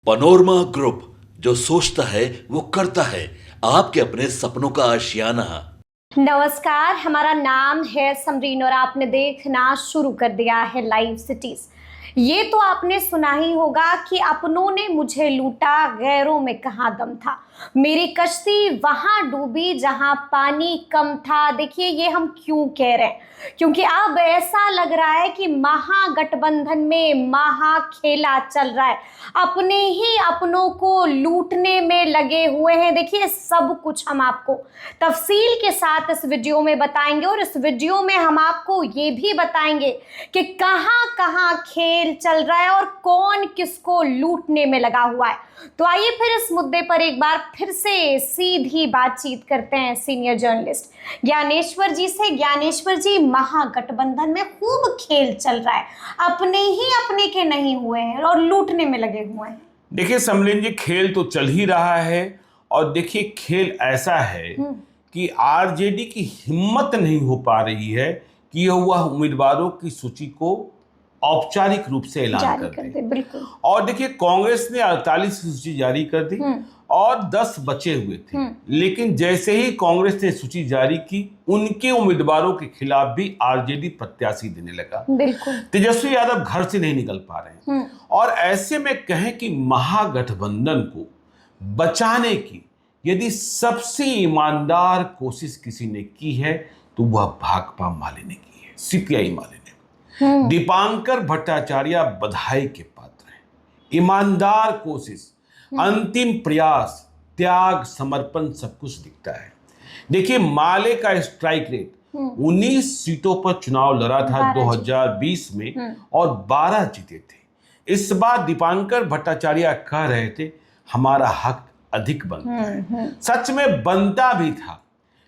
Panorama group, जो सोचता है वो करता है। आपके अपने सपनों का आशियाना। नमस्कार, हमारा नाम है समरीन और आपने देखना शुरू कर दिया है लाइव सिटीज। ये तो आपने सुना ही होगा कि अपनों ने मुझे लूटा, गैरों में कहाँ दम था, मेरी कश्ती वहां डूबी जहां पानी कम था। देखिए, ये हम क्यों कह रहे हैं? क्योंकि अब ऐसा लग रहा है कि महागठबंधन में महा खेला चल रहा है। अपने ही अपनों को लूटने में लगे हुए हैं। देखिए, सब कुछ हम आपको तफसील के साथ इस वीडियो में बताएंगे और इस वीडियो में हम आपको ये भी बताएंगे कि कहां कहां खेल चल रहा है और कौन किसको लूटने में लगा हुआ है। तो आइए फिर इस मुद्दे पर एक बार फिर से सीधी बातचीत करते हैं सीनियर जर्नलिस्ट ज्ञानेश्वर जी से। ज्ञानेश्वर जी, महागठबंधन में खूब खेल चल रहा है, अपने ही अपने के नहीं हुए हैं और लूटने में लगे हुए हैं। देखिए समलिन जी, खेल तो चल ही रहा है और देखिए खेल ऐसा है कि आरजेडी की हिम्मत नहीं हो पा रही है कि वह उम्मीदवारों की सूची को औपचारिक रूप से ऐलान कर दे। बिल्कुल। और देखिए कांग्रेस ने 48 की सूची जारी कर दी और 10 बचे हुए थे। लेकिन जैसे ही कांग्रेस ने सूची जारी की, उनके उम्मीदवारों के खिलाफ भी आरजेडी प्रत्याशी देने लगा। बिल्कुल। तेजस्वी यादव घर से नहीं निकल पा रहे हैं और ऐसे में कहें कि महागठबंधन को बचाने की यदि सबसे ईमानदार कोशिश किसी ने की है तो वह भाकपा माले ने की है, सीपीआई माले ने। दीपांकर भट्टाचार्य बधाई के पात्र हैं। ईमानदार कोशिश, अंतिम प्रयास, त्याग, समर्पण सब कुछ दिखता है। देखिए माले का स्ट्राइक रेट 19 सीटों पर चुनाव लड़ा था 2020 में और 12 जीते थे। इस बार दीपांकर भट्टाचार्य कह रहे थे हमारा हक अधिक बनता है। सच में बनता भी था,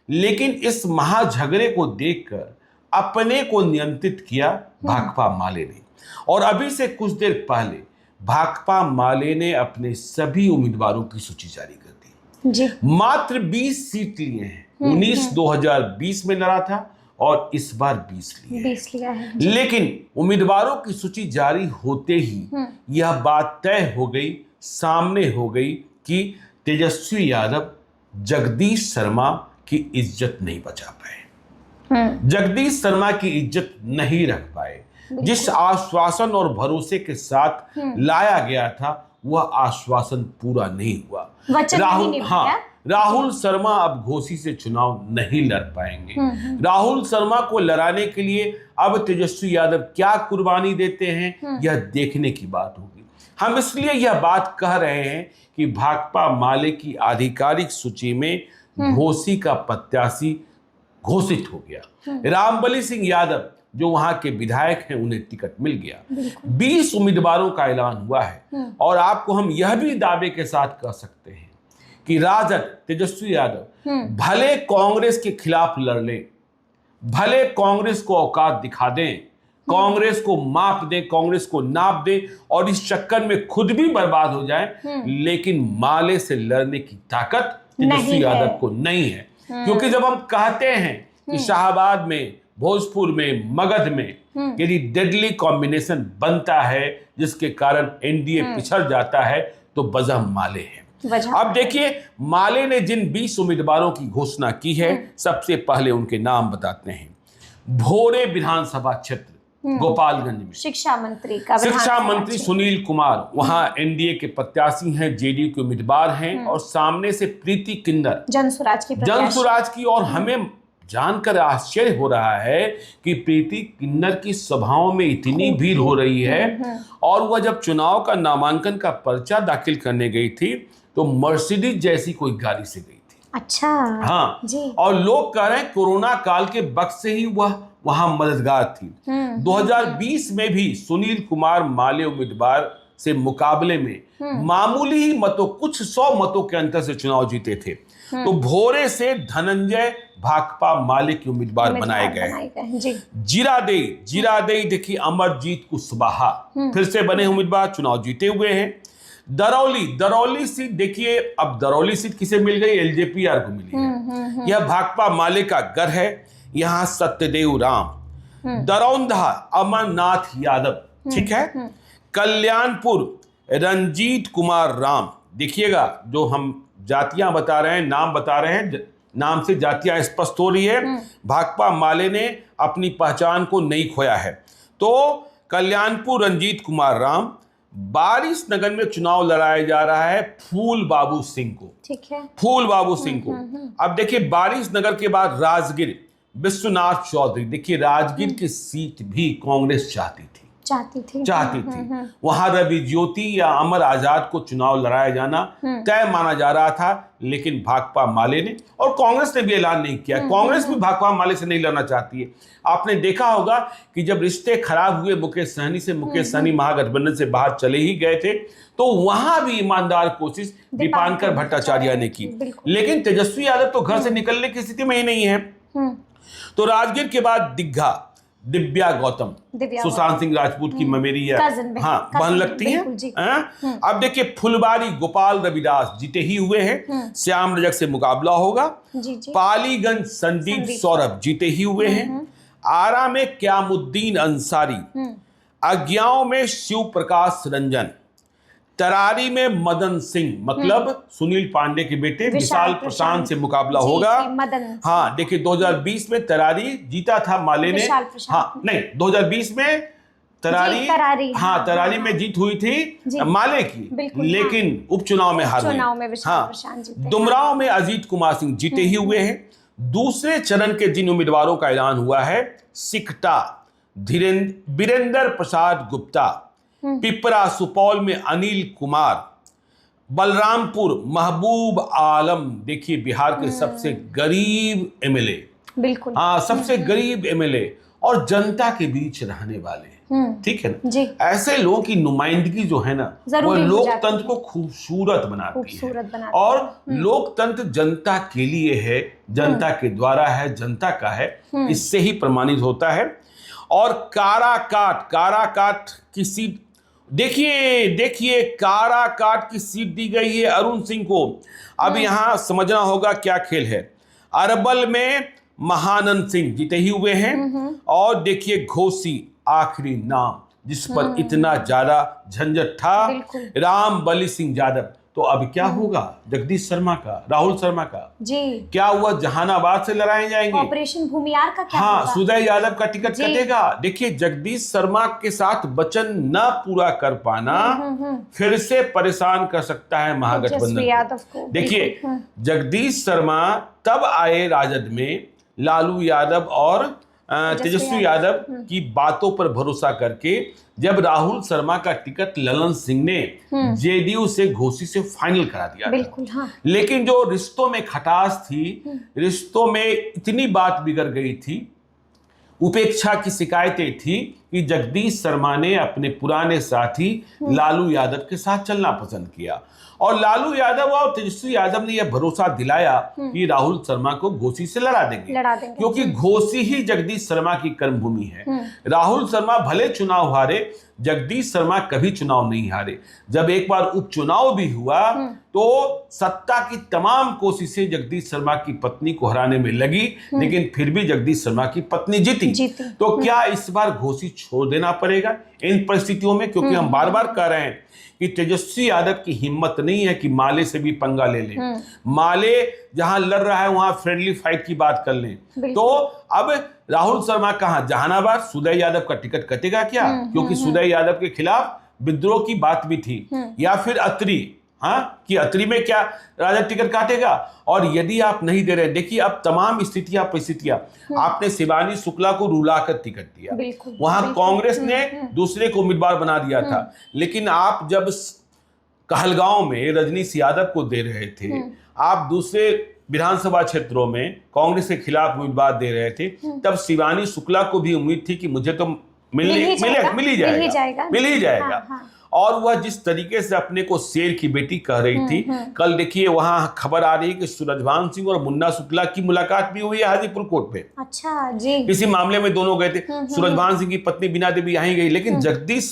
लेकिन इस महाझगड़े को देखकर अपने को नियंत्रित किया भाकपा माले ने। और अभी से कुछ देर पहले भाकपा माले ने अपने सभी उम्मीदवारों की सूची जारी कर दी जी। मात्र 20 सीट लिए हैं। 19 2020 में लड़ा था और इस बार 20 लिया है। लेकिन उम्मीदवारों की सूची जारी होते ही यह बात तय हो गई, सामने हो गई कि तेजस्वी यादव जगदीश शर्मा की इज्जत नहीं बचा पाए, जगदीश शर्मा की इज्जत नहीं रख पाए। जिस आश्वासन और भरोसे के साथ लाया गया था वह आश्वासन पूरा नहीं हुआ। राहुल शर्मा अब घोसी से चुनाव नहीं लड़ पाएंगे। राहुल शर्मा को लड़ाने के लिए अब तेजस्वी यादव क्या कुर्बानी देते हैं, यह देखने की बात होगी। हम इसलिए यह बात कह रहे हैं कि भाकपा माले की आधिकारिक सूची में घोसी का प्रत्याशी घोषित हो गया। रामबली सिंह यादव जो वहां के विधायक हैं, उन्हें टिकट मिल गया। 20 उम्मीदवारों का ऐलान हुआ है और आपको हम यह भी दावे के साथ कह सकते हैं कि राजद तेजस्वी यादव भले कांग्रेस के खिलाफ लड़ ले, भले कांग्रेस को औकात दिखा दें, कांग्रेस को माप दे, कांग्रेस को नाप दे और इस चक्कर में खुद भी बर्बाद हो जाए, लेकिन माले से लड़ने की ताकत तेजस्वी यादव को नहीं है। क्योंकि जब हम कहते हैं कि शाहबाद में, भोजपुर में, मगध में यदि डेडली कॉम्बिनेशन बनता है जिसके कारण एनडीए पिछड़ जाता है, तो वजह माले है। अब देखिए माले ने जिन 20 उम्मीदवारों की घोषणा की है, सबसे पहले उनके नाम बताते हैं। भोरे विधानसभा क्षेत्र गोपालगंज में शिक्षा मंत्री सुनील कुमार वहां एनडीए के प्रत्याशी हैं, जेडीयू के उम्मीदवार हैं और सामने से प्रीति किन्नर जनसुराज की। और हमें जानकर आश्चर्य हो रहा है कि प्रीति किन्नर की सभाओं में इतनी भीड़ हो रही है और वह जब चुनाव का नामांकन का पर्चा दाखिल करने गई थी तो मर्सिडीज जैसी कोई गाड़ी से गई थी। अच्छा। हाँ जी। और लोग कह रहे हैं कोरोना काल के वक्त से ही वह वहां मददगार थी। 2020 में भी सुनील कुमार माले उम्मीदवार से मुकाबले में मामूली ही मतों, कुछ 100 मतों के अंतर से चुनाव जीते थे। तो भोरे से धनंजय भाकपा माले के उम्मीदवार बनाए गए। जीरादेई देखिए अमरजीत कुशवाहा फिर से बने उम्मीदवार, चुनाव जीते हुए हैं। दरौली सीट देखिए, अब दरौली सीट किसे मिल गई? एलजेपीआर को मिली है। यह भाकपा माले का गढ़ है। यहाँ सत्यदेव राम, दरौंधा अमरनाथ यादव, ठीक है। कल्याणपुर रंजीत कुमार राम। देखिएगा, जो हम जातियां बता रहे हैं, नाम बता रहे हैं, नाम से जातियां स्पष्ट हो रही है। भाकपा माले ने अपनी पहचान को नहीं खोया है। तो कल्याणपुर रंजीत कुमार राम, बारिश नगर में चुनाव लड़ाया जा रहा है फूल बाबू सिंह को। ठीक है, फूल बाबू सिंह को। अब देखिए, बारिश नगर के बाद राजगीर विश्वनाथ चौधरी। देखिए, राजगीर की सीट भी कांग्रेस चाहती थी। वहां रवि ज्योति या अमर आजाद को चुनाव लड़ाया जाना तय माना जा रहा था, लेकिन भाकपा माले ने और कांग्रेस ने भी ऐलान नहीं किया। कांग्रेस भी भाकपा माले से नहीं लड़ना चाहती है। आपने देखा होगा कि जब रिश्ते खराब हुए मुकेश सहनी महागठबंधन से बाहर चले ही गए थे, तो वहां भी ईमानदार कोशिश दीपांकर भट्टाचार्य ने की, लेकिन तेजस्वी यादव तो घर से निकलने की स्थिति में ही नहीं है। तो राजगीर के बाद दिव्या गौतम, सुशांत सिंह राजपूत की ममेरी है, बहन लगती है। अब देखिए, फुलबारी गोपाल रविदास जीते ही हुए हैं, श्याम रजक से मुकाबला होगा। पालीगंज संदीप सौरभ जीते ही हुए हैं। आरा में क्यामुद्दीन अंसारी, अज्ञाओं में शिव प्रकाश रंजन, तरारी में मदन सिंह, मतलब सुनील पांडे के बेटे विशाल प्रशांत से मुकाबला होगा। हाँ, देखिए 2020 में तरारी जीता था माले ने। हाँ नहीं, 2020 में तरारी में जीत हुई थी माले की, लेकिन उपचुनाव में हार हुई। दुमराव में अजीत कुमार सिंह जीते ही हुए हैं। दूसरे चरण के जिन उम्मीदवारों का ऐलान हुआ है, सिकटा वीरेंद्र प्रसाद गुप्ता, पिपरा सुपौल में अनिल कुमार, बलरामपुर महबूब आलम। देखिए, बिहार के सबसे गरीब एमएलए, बिल्कुल सबसे गरीब एमएलए और जनता के बीच रहने वाले, ठीक है ना। ऐसे लोगों की नुमाइंदगी जो है ना, वो लोकतंत्र को खूबसूरत बनाती है। और लोकतंत्र जनता के लिए है, जनता के द्वारा है, जनता का है, इससे ही प्रमाणित होता है। और काराकाट की सीट, देखिए काराकाट की सीट दी गई है अरुण सिंह को। अब यहां समझना होगा क्या खेल है। अरबल में महानंद सिंह जीते ही हुए हैं। और देखिए, घोसी आखिरी नाम जिस पर इतना ज्यादा झंझट था, राम बलि सिंह यादव। तो अब क्या होगा जगदीश शर्मा का, राहुल शर्मा का जी क्या हुआ? जहानाबाद से लड़ाए जाएंगे। ऑपरेशन भूमियार का क्या होगा? सुदय यादव का टिकट कटेगा। देखिए, जगदीश शर्मा के साथ वचन न पूरा कर पाना फिर से परेशान कर सकता है महागठबंधन को। देखिए, जगदीश शर्मा तब आए राजद में लालू यादव और तेजस्वी यादव की बातों पर भरोसा करके, जब राहुल शर्मा का टिकट ललन सिंह ने जेडीयू से घोसी से फाइनल करा दिया था। लेकिन जो रिश्तों में खटास थी, रिश्तों में इतनी बात बिगड़ गई थी, उपेक्षा की शिकायतें थी कि जगदीश शर्मा ने अपने पुराने साथी लालू यादव के साथ चलना पसंद किया। और लालू यादव और तेजस्वी यादव ने यह भरोसा दिलाया कि राहुल शर्मा को घोसी से लड़ा देंगे, क्योंकि घोसी ही जगदीश शर्मा की कर्मभूमि है। राहुल शर्मा भले चुनाव हारे, जगदीश शर्मा कभी चुनाव नहीं हारे। जब एक बार उपचुनाव भी हुआ तो सत्ता की तमाम कोशिशें जगदीश शर्मा की पत्नी को हराने में लगी, लेकिन फिर भी जगदीश शर्मा की पत्नी जीती। तो क्या इस बार घोसी छोड़ देना पड़ेगा इन परिस्थितियों में? क्योंकि हम बार बार कह रहे हैं कि तेजस्वी यादव की हिम्मत नहीं है कि माले से भी पंगा ले लें। माले जहां लड़ रहा है वहां फ्रेंडली फाइट की बात कर लें। तो अब राहुल शर्मा कहां? जहानाबाद। सुदय यादव का टिकट कटेगा क्या? क्योंकि सुदय यादव के खिलाफ विद्रोह की बात भी थी। या फिर अत्री, कि अत्री में क्या राजद टिकट काटेगा? और यदि आप नहीं दे रहे, देखिए अब तमाम स्थितियां परिस्थितियां, आपने शिवानी शुक्ला को रुलाकर टिकट दिया, वहां कांग्रेस ने दूसरे को उम्मीदवार बना दिया था। लेकिन आप जब कहलगांव में रजनीश यादव को दे रहे थे, आप दूसरे विधानसभा क्षेत्रों में कांग्रेस के खिलाफ उम्मीदवार दे रहे थे, तब शिवानी शुक्ला को भी उम्मीद थी कि मुझे तो मिल ही जाएगा। और वह जिस तरीके से अपने को शेर की बेटी कह रही थी, कल देखिए वहां खबर आ रही है कि सूरजभान सिंह और मुन्ना शुक्ला की मुलाकात भी हुई है हाजीपुर कोर्ट पे। अच्छा जी। इसी मामले में दोनों गए थे। सूरजभान सिंह की पत्नी बीना देवी यहीं गई, लेकिन जगदीश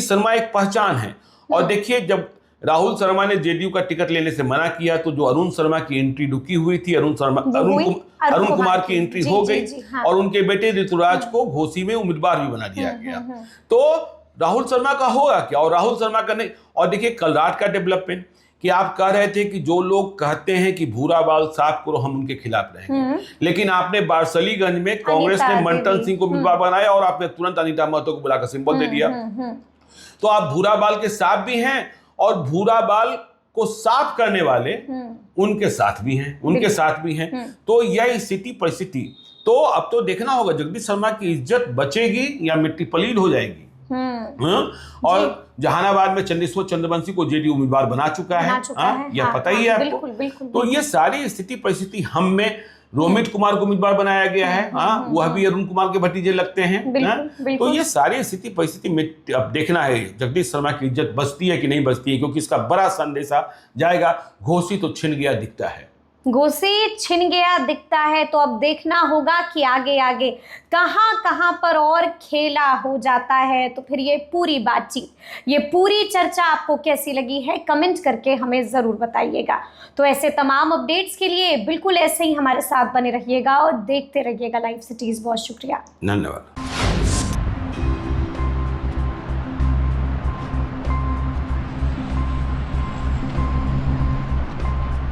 शर्मा एक पहचान है। और देखिए, जब राहुल शर्मा ने जेडीयू का टिकट लेने से मना किया तो जो अरुण शर्मा की एंट्री रुकी हुई थी, अरुण कुमार की एंट्री हो गई और उनके बेटे ऋतुराज को घोसी में उम्मीदवार भी बना दिया गया। तो राहुल शर्मा का होगा क्या, और राहुल शर्मा का नहीं। और देखिए कल रात का डेवलपमेंट कि आप कह रहे थे कि जो लोग कहते हैं कि भूरा बाल साफ करो हम उनके खिलाफ रहेंगे, लेकिन आपने बारसलीगंज में कांग्रेस ने मंटन सिंह को उम्मीदवार बनाया और आपने तुरंत अनीता महतो को बुलाकर सिंबल दे दिया। तो आप भूरा बाल के साथ भी हैं और भूरा बाल को साफ करने वाले उनके साथ भी हैं, उनके साथ भी हैं। तो यह स्थिति परिस्थिति, तो अब तो देखना होगा जगदीश शर्मा की इज्जत बचेगी या मिट्टी पलीद हो जाएगी। और जहानाबाद में चंदेश्वर चंद्रवंशी को जेडीयू उम्मीदवार बना चुका है, यह पता ही है आपको। बिल्कुल। तो ये सारी स्थिति परिस्थिति हम में रोमित कुमार को उम्मीदवार बनाया गया है, वह भी अरुण कुमार के भतीजे लगते हैं। तो ये सारी स्थिति परिस्थिति में अब देखना है जगदीश शर्मा की इज्जत बचती है कि नहीं बचती है, क्योंकि इसका बड़ा संदेशा जाएगा। घोषी तो छिन गया दिखता है, घोषी छिन गया दिखता है। तो अब देखना होगा कि आगे आगे कहां पर और खेला हो जाता है। तो फिर ये पूरी बातचीत, ये पूरी चर्चा आपको कैसी लगी है, कमेंट करके हमें ज़रूर बताइएगा। तो ऐसे तमाम अपडेट्स के लिए बिल्कुल ऐसे ही हमारे साथ बने रहिएगा और देखते रहिएगा लाइव सिटीज़। बहुत शुक्रिया, धन्यवाद।